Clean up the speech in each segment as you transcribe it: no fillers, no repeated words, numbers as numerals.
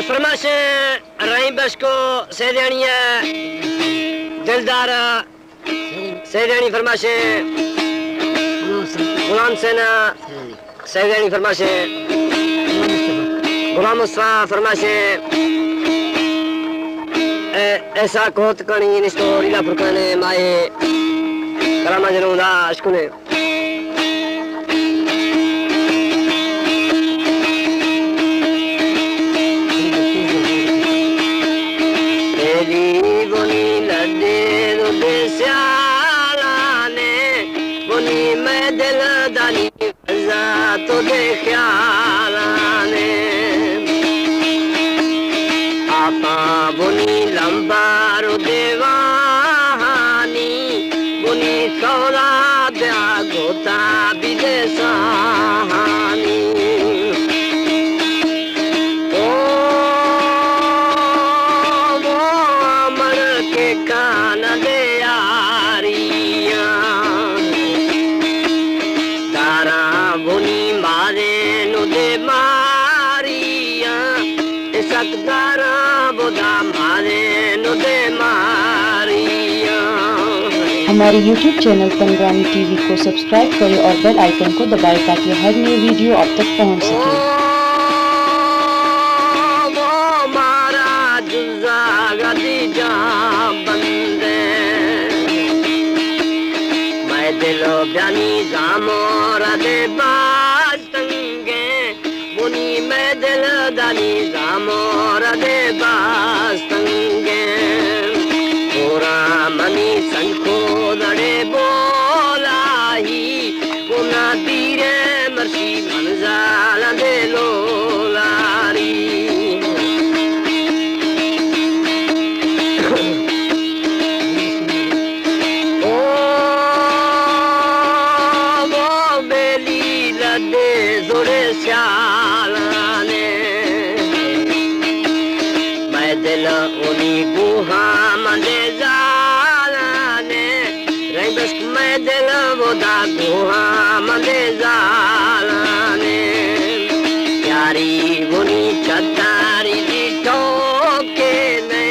फरमाश राई बस को सैदानिया दिलदार सैदानी फरमाश गुलाम सेना सैदानी फरमाश गुलाम मुस्तफा फरमाश ऐसा कोत कणी निस्टोरी ला फुरकाने माए कलामा जनूदा अशकुने तो देखा आपा बुनी लंबारो देवानी बुनी सौरा ब्या गोता विदेशानी ओ वो अमर के कान दे यारिया तारा बुनी सकदारा बोदा मारे नुदे मारिया। हमारे YouTube चैनल पंगरानी टीवी को सब्सक्राइब करें और बेल आइकन को दबाएं ताकि हर नई वीडियो आप तक पहुंच सके। वो मारा जुज़ा गदी जा बंदे मैं दिलो जानी जामोरा दे बास्तंगे बुनी मैं दिल दानी जामोर दे बास्तंगे पूरा मनी संखो दड़े बोलाई पुना तीरे मर्सी मंजाल दे लोलारी ओ वो बेली लदे जोड़े श्याल दिल उनी गुहा मंदे जालाने रंग बस मैं दिल बोदा गुहा मंदे जालाने प्यारी बुनी चतारी दी टोके ने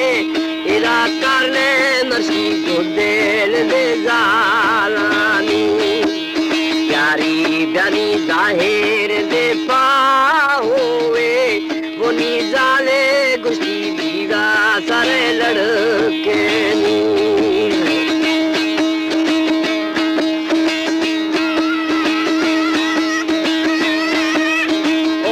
इरा करने मर्सी गुदेल दे जालानी प्यारी ब्यानी जाहिर दे पाहुए बुनी जाले गुस्ती सारे लड़के ओ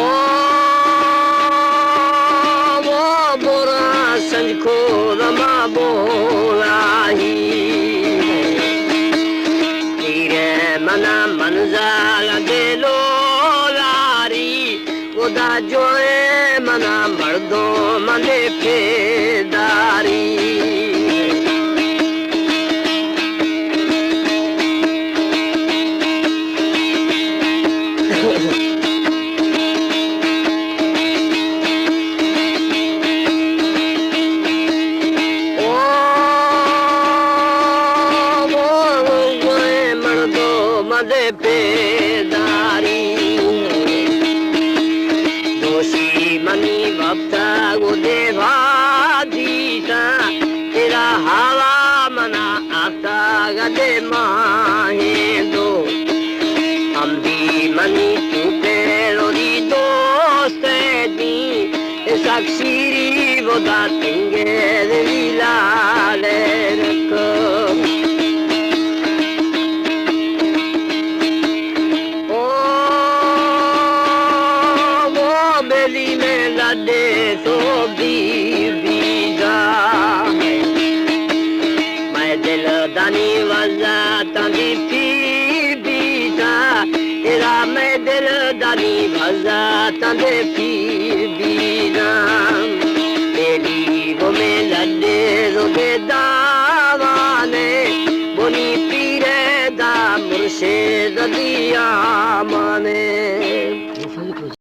वो बुरा संज को रमा बोलाई तेरे मना मंजाल दे लो लारी उदा जोए मना मर्दो मने फेदारी ओ वो मर्दो मने फेदारी मनी वक्ता गो देवा दीता तेरा हवा मना आता गदे माहे दो हम भी मनी तू पेरोरी दोस्त दी साक्षीरी बोदा तिंगे लीला ले रखो दे तो बीजा मैं दिल दानी वजा तंगी थी बीजा तेरा मैं दिल दानी वजा तंगे थी बीजा तेरी वो में लड्डे रोगे दावाने बुनी पीरे दा मुर्शिद दिया माने